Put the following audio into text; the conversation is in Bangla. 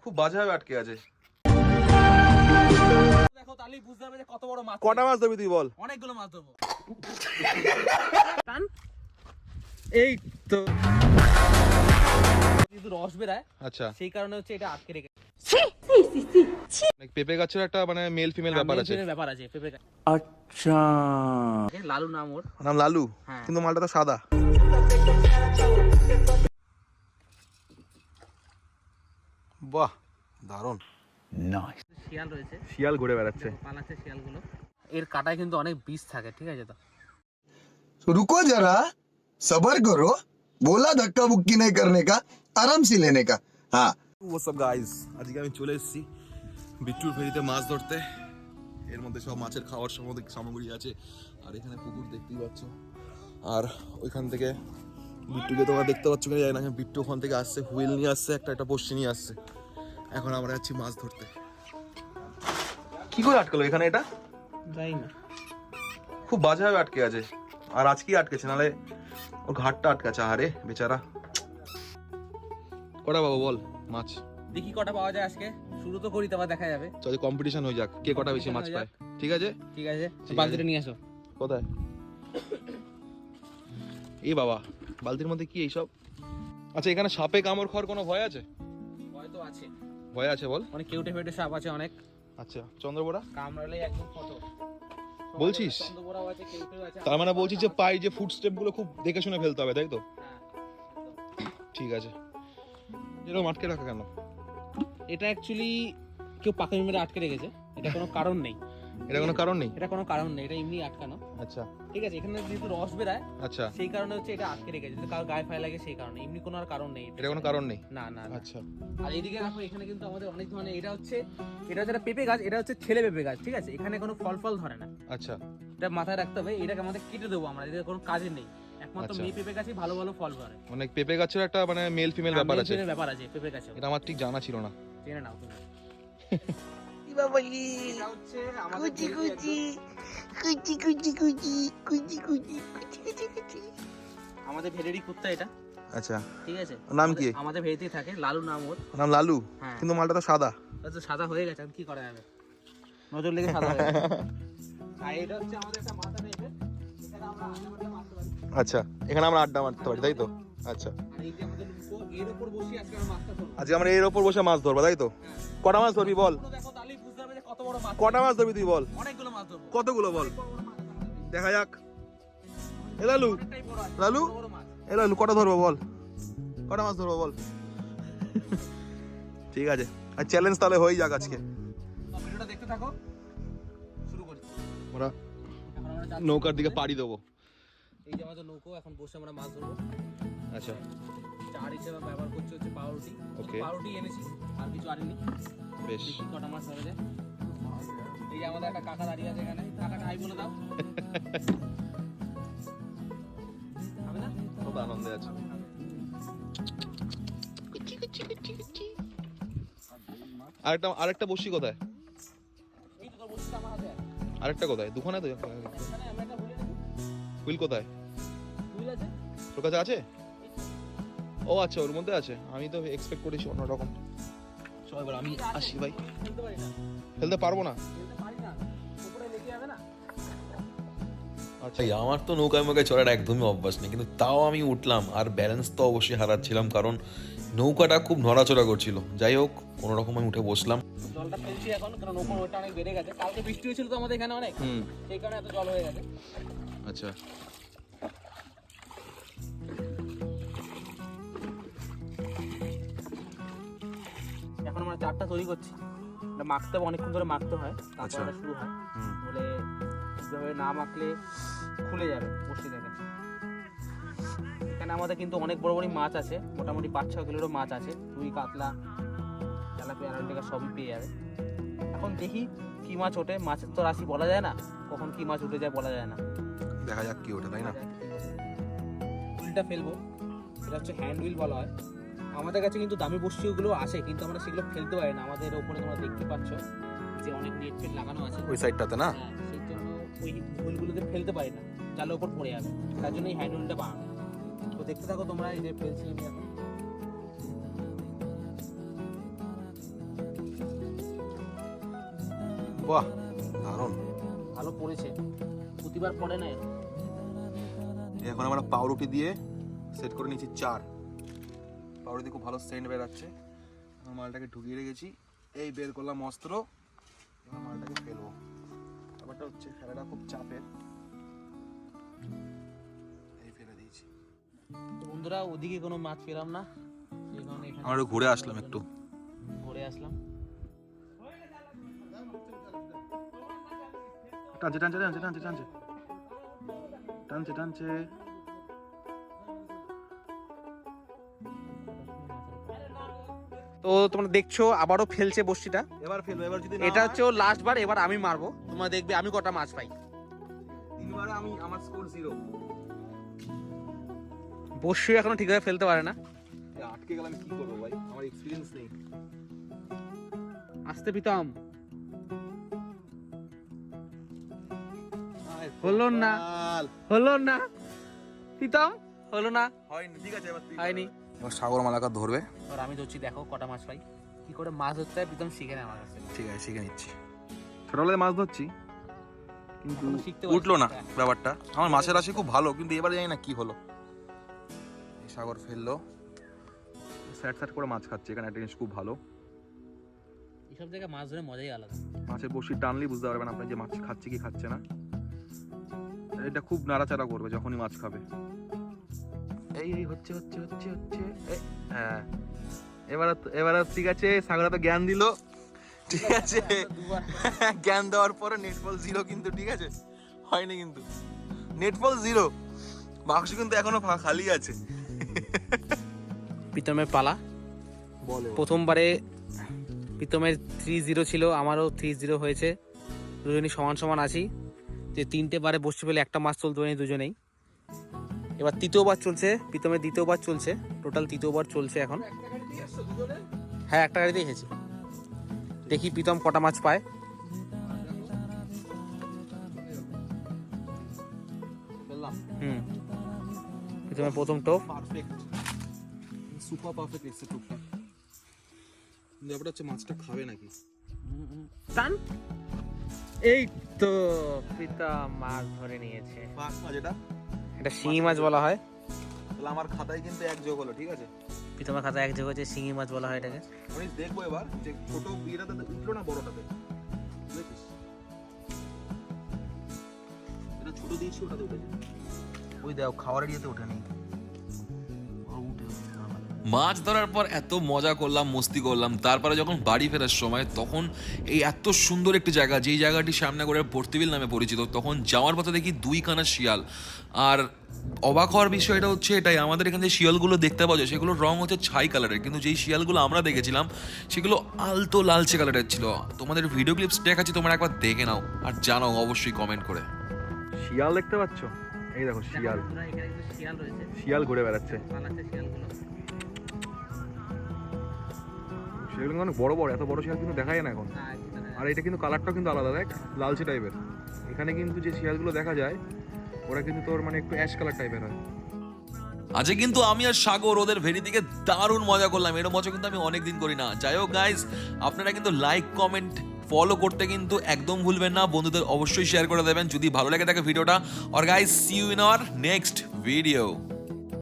খুব বাজেভাবে আটকে আছে। দেখো তাহলেই বুঝতে হবে যে কত বড় মাছ। কটা মাছ ধরবি তুই বল? অনেকগুলো মাছ ধরবো। টান। এই তো কিন্তু রস বেরায়। আচ্ছা, সেই কারণে হচ্ছে এটা আটকে রেখে। পেঁপে গাছের একটা মানে মেল ফিমেল ব্যাপার আছে। ব্যাপার আছে পেঁপে গাছ। अच्छा লালু নাম ওর। নাম লালু, হ্যাঁ। কিন্তু মালটা তো সাদা। বাহ, দারুণ। नाइस শিয়াল রয়েছে, শিয়াল ঘুরে বেড়াচ্ছে। পালাচ্ছে শিয়ালগুলো। এর কাটায় কিন্তু অনেক বিষ থাকে, ঠিক আছে তো? रुको जरा सबर करो बोला धक्का बुक्की नहीं करने का आराम से लेने का हाँ হোয়াটস আপ গাইস, আজকে আমি চলে এসেছি বিট্টুর ফেরিতে মাছ ধরতে। এর মধ্যে সব মাছের খাওয়ার সামগ্রী আছে, আর এখানে পুকুর দেখতেই পাচ্ছ। আর ওইখান থেকে বিট্টুকে তোমরা দেখতে পাচ্ছ কিনা জানি না, বিট্টু ওখান থেকে আসছে, হুইল নিয়ে আসছে, একটা বড়শি নিয়ে আসছে। এখন আমরা যাচ্ছি মাছ ধরতে। কি করে আটকালো এখানে এটা? যাই না, খুব বাজেভাবে আটকে আছে। আর আজকেই আটকেছে, নাহলে ওর ঘাটটা আটকাছে। আরে বেচারা। কটা বাবা বল মাছ? দেখি কটা পাওয়া যায় আজকে। শুরু তো করি, তারপর দেখা যাবে। চল কম্পিটিশন হয়ে যাক, কে কটা বেশি মাছ পায়। ঠিক আছে ঠিক আছে, ঠিক বালতিটা আছে। নিয়ে আসো। কোথায়? এই বাবা, বালতির মধ্যে কি এইসব? আচ্ছা, এখানে সাপে কামড় খাওয়ার কোনো ভয় আছে? হয়তো আছে, ভয় আছে বল। অনেক কেউটে ফেটে সাপ আছে অনেক। আচ্ছা, চন্দ্রবোড়া কামড়ালে একদম ফটো বলছিস? চন্দ্রবোড়াও আছে, কেউটেও আছে। তার মানে বলছিস যে পাই যে ফুট স্টেপ গুলো খুব দেখে শুনে ফেলতে হবে, তাই তো? হ্যাঁ, ঠিক আছে। এরকম আটকে রাখা কেন? এটা অ্যাকচুয়ালি কেউ পাকামি মেরে আটকে রেখেছে। এটা কোনো কারণ নেই, এটা কোনো কারণ নেই। এটা কোনো কারণ নেই, এটা এমনি আটকানো। আচ্ছা ঠিক আছে, এখানে যেহেতু রস বেরায়, আচ্ছা, সেই কারণে হচ্ছে এটা আটকে রেখেছে। যদি কারো গায়ে ফায় লাগে সেই কারণে, এমনি কোনো আর কারণ নেই। এটা কোনো কারণ নেই। না না না। আচ্ছা আর এইদিকে দেখো, এখানে কিন্তু আমাদের অনেক ধরনের, এটা হচ্ছে একটা পেঁপে গাছ, এটা হচ্ছে ছেলে পেঁপে গাছ, ঠিক আছে? এখানে কোনো ফল ধরে না, আচ্ছা এটা মাথায় রাখতে হবে। এটাকে আমাদের কেটে দেবো আমরা, এদের কোনো কাজে নেই। একমাত্র আচ্ছা। মেয়ে পেঁপে গাছই ভালো ভালো ফল ধরে। মানে পেঁপে গাছের একটা মানে মেল ফিমেল ব্যাপার আছে। ব্যাপার আছে পেঁপে গাছে, এটা আমার ঠিক জানা ছিল না। জেনে নাও তুমি। বাবালি এটা হচ্ছে আমাদের কুচি কুচি কুচি কুচি কুচি কুচি কুচি কুচি কুচি কুচি আমাদের ভেড়েরই কুত্তা এটা, আচ্ছা, ঠিক আছে? নাম কি? আমাদের ভেড়িতেই থাকে, লালু নাম ওর। নাম লালু, হ্যাঁ। কিন্তু মালটা তো সাদা। এটা তো সাদা হয়ে গেছে, আর কি করা যাবে, নজর লেগে সাদা হয়ে গেছে। আর এটা হচ্ছে আমাদের একটা মাথা টাইপের, এখানে আমরা আড্ডা মারতে পারি। আচ্ছা, এখানে আমরা আড্ডা মারতে পারি, তাই তো? আচ্ছা, আর এই যে আমাদের লুকো, এর উপর বসে আজকে আমরা মাছটা ধরবো। আজকে আমরা এর ওপর বসে মাছ ধরবো, তাই তো? কটা মাছ ধরবি বল? পুরো দেখো, তাহলেই বুঝতে হবে যে কত বড় মাছ। কটা মাছ ধরবি তুই বল? অনেকগুলো মাছ ধরবো। কতগুলো বল? দেখা যাক। এ লালু, অনেকটাই বড় আছে, লালু? বড় বড় মাছ। এ লালু, কটা ধরবো বল? কটা মাছ ধরবো বল? ঠিক আছে, আর চ্যালেঞ্জ তাহলে হয়ে যাক আজকে। তো ভিডিওটা দেখতে থাকো, শুরু করি। আমরা এখন আমরা যাচ্ছি নৌকার দিকে পাড়ি দেবো। এই যে আমাদের নৌকো, এখন বসে আমরা মাছ ধরবো। আচ্ছা, চার হিসেবে ব্যবহার করছি হচ্ছে পাউরুটি। Okay. পাউরুটি এনেছি, আর কিছু আনিনি। বেশ। দেখি কটা মাছ ধরা যায়। এই যে আমাদের একটা কাকা দাঁড়িয়ে আছে এখানে, কাকাটা হাই বলে দাও। হবে না? খুব আনন্দে আছে। আরেকটা বসি কোথায়? এই তো তোর বসিটা আমার হাতে আছে। আরেকটা কোথায়? দুখানে তো। এখানে আমি একটা বলে দিই। হুইল কোথায়? হুইল আছে? তোর কাছে আছে? ও আচ্ছা, ওর মধ্যে আছে। আমি তো এক্সপেক্ট করেছি অন্যরকম। চল এবার আমি আসি ভাই। ফেলতে পারি না। ফেলতে পারবো না। ফেলতে পারি না। উপরে লেগে যাবে না? আচ্ছা, ভাই আমার তো নৌকায় নৌকায় চড়ার একদমই অভ্যাস নেই, কিন্তু তাও আমি উঠলাম। আর ব্যালেন্স তো অবশ্যই হারাচ্ছিলাম, কারণ নৌকাটা খুব নড়াচড়া করছিল। যাই হোক, কোনো রকম আমি উঠে বসলাম। জলটা ফেলছি এখন, কারণ নৌকোর ওটা অনেক বেড়ে গেছে। কালকে বৃষ্টি হয়েছিল তো আমাদের এখানে অনেক, সেই কারণে এত জল হয়ে গেছে। আচ্ছা। এখন আমরা চারটা তৈরি করছি। এটা মাখতে হবে, অনেকক্ষণ ধরে মাখতে হয়, তারপর আচ্ছা। এটা শুরু হয়। বলে এইভাবে না মাখলে খুলে যাবে বসি থেকে। এখানে আমাদের কিন্তু অনেক বড় বড় মাছ আছে, মোটামুটি 5-6 কিলোরও মাছ আছে। রুই, কাতলা, তেলাপিয়া, আরান্ডিকা সবই পেয়ে যাবে। এখন দেখি কি মাছ ওঠে। মাছের তো রাশি বলা যায় না, কখন কি মাছ উঠে যায় বলা যায় না। দেখা যাক কি ওটা, তাই না? হুইলটা ফেলবো, এটা হচ্ছে হ্যান্ড হুইল বলা হয়। আমাদের কাছে কিন্তু দামি বস্তিগুলো আছে, কিন্তু আমরা সেগুলো ফেলতে পারি না। আমাদের ওপরে তোমরা দেখতে পাচ্ছ যে অনেক নেট ফেট লাগানো আছে ওই সাইডটাতে না? হ্যাঁ, সেই জন্য ওই হুইলগুলোতে ফেলতে পারি না, জালের ওপর পড়ে যাবে। তার জন্য এই হ্যান্ড হুইলটা বানানো। তো দেখতে থাকো তোমরা, এই যে ফেলছি আমি এখন। বাহ, দারুণ। ভালো পড়েছে, প্রতিবার পড়ে না এরকম। এখন আমরা পাউরুটি দিয়ে সেট করে নিয়েছি 4। পাউরুটি খুব ভালো সেন্ট বেরাচ্ছে। এখন মালটাকে ঢুকিয়ে রেখেছি, এই বের করলাম অস্ত্র, এবার মালটাকে ফেলবো। ব্যাপারটা হচ্ছে খেলাটা খুব চাপের, এই ফেলে দিয়েছি। তো বন্ধুরা ওদিকে কোনো মাছ পেলাম না, সেই কারণে এখানে আমরা ঘুরে আসলাম, একটু ঘুরে আসলাম। টানছে টানছে টানছে টানছে টানছে টানছে টানছে। তো তোমরা দেখছো আবারও ফেলছে বড়শিটা। এবার ফেলবো, এবার যদি এটা হচ্ছে লাস্ট বার, এবার আমি মারবো, তোমরা দেখবে আমি কটা মাছ পাই। 3 বারে আমি, আমার স্কোর 0। বড়শি এখনো ঠিকভাবে ফেলতে পারে না। আটকে গেলাম, কি করবো ভাই, আমার এক্সপিরিয়েন্স নেই। আসতে পিতাম, হলো না, হলো না পিতাম, হলো না, হয়নি, ঠিক আছে এবার তুই হয়নি। এবার সাগর মালাকা ধরবে। এবার আমি ধরছি, দেখো কটা মাছ পাই, কি করে মাছ ধরতে হয় পিতাম শিখে নেয় আমার কাছে। ঠিক আছে, শিখে নিচ্ছি। ছোটবেলায় মাছ ধরছি কিন্তু এখনো শিখতে উঠলো না পারছি। ব্যাপারটা। আমার মাছের রাশি খুব ভালো, কিন্তু এবারে জানি না কি হলো। এই সাগর ফেললো, স্যাট স্যাট করে মাছ খাচ্ছে। এখানে একটা জিনিস খুব ভালো, এইসব জায়গায় মাছ ধরে মজাই আলাদা। মাছের বড়শি টানলেই বুঝতে পারবেন আপনি যে মাছ খাচ্ছে কি খাচ্ছে না। এটা খুব নাড়াচাড়া করবে যখনই মাছ খাবে। এই এই হচ্ছে হচ্ছে হচ্ছে হচ্ছে হ্যাঁ, এবার ঠিক আছে। সাগরা তো জ্ঞান দিল, ঠিক আছে। জ্ঞান দেওয়ার পরে নেটবল 0 কিন্তু, ঠিক আছে, হয়নি কিন্তু। নেটবল 0, বাক্স কিন্তু এখনো খালি আছে। প্রীতমের পালা। বলে প্রথমবারে প্রীতমের 3-0 ছিল, আমারও 3-0 হয়েছে, দুজনই সমান সমান আছি। যে 3টে বারে বসতে পেলে একটা মাছ তুলতে পারিনি দুজনেই। এবার তৃতীয়বার চলছে, প্রীতমের দ্বিতীয়বার চলছে, টোটাল তৃতীয়বার চলছে এখন। হ্যাঁ, একটা গাড়িতেই এসেছি। দেখি প্রীতম কটা মাছ পায়। প্রীতমের প্রথম টোপ। পারফেক্ট, সুপার পারফেক্ট এসছে টুকটা। ব্যাপারটা হচ্ছে মাছটা খাবে নাকি। টান, এই তো প্রীতম মাছ ধরে নিয়েছে। মাছ মাছ এটা, এটা শিঙি মাছ বলা হয়। তাহলে আমার খাতায় কিন্তু 1 যোগ হলো, ঠিক আছে। প্রীতমের খাতায় 1 যোগ হচ্ছে, শিঙি মাছ বলা হয় এটাকে। আমি দেখবো এবার যে ছোট বিয়েটাতে উঠলো না বড়টাতে, বুঝেছিস? এটা ছোট দিয়েছি, ওটাতে উঠেছে। ওই দেখো খাওয়ার ইয়েতে ওঠেনি। মাছ ধরার পর এত মজা করলাম, মস্তি করলাম, তারপরে যখন বাড়ি ফেরার সময় তখন এই এত সুন্দর একটি জায়গা, যেই জায়গাটি সামনে করে পর্তিবিল নামে পরিচিত, তখন যাওয়ার পথে দেখি 2 খানা শিয়াল। আর অবাক হওয়ার বিষয়টা হচ্ছে এটাই, আমাদের এখানে যে শিয়ালগুলো দেখতে পাওয়া যায় সেগুলোর রং হচ্ছে ছাই কালারের, কিন্তু যেই শিয়ালগুলো আমরা দেখেছিলাম সেগুলো আলতো লালচে কালারের ছিল। তোমাদের ভিডিও ক্লিপস দেখাচ্ছি, তোমরা একবার দেখে নাও আর জানাও অবশ্যই কমেন্ট করে। শিয়াল দেখতে পাচ্ছ? এই দেখো শিয়াল, শিয়াল রয়েছে, শিয়াল ঘুরে বেড়াচ্ছে। শিয়ালগুলো। শিয়ালগুলো অনেক বড় বড়, এত বড় শিয়াল কিন্তু দেখা যায় না এখন। আর এটা কিন্তু কালারটাও কিন্তু আলাদা, দেখ লালচে টাইপের। এখানে কিন্তু যে শিয়ালগুলো দেখা যায় ওরা কিন্তু তোর মানে একটু অ্যাশ কালার টাইপের হয়। আজকে কিন্তু আমি আর সাগর ওদের ভেরি থেকে দারুণ মজা করলাম, এরকম মজা কিন্তু আমি অনেকদিন করি না। যাই হোক গাইজ, আপনারা কিন্তু লাইক কমেন্ট ফলো করতে কিন্তু একদম ভুলবেন না, বন্ধুদের অবশ্যই শেয়ার করে দেবেন যদি ভালো লাগে থাকে ভিডিওটা। আর guys, see you in our next video.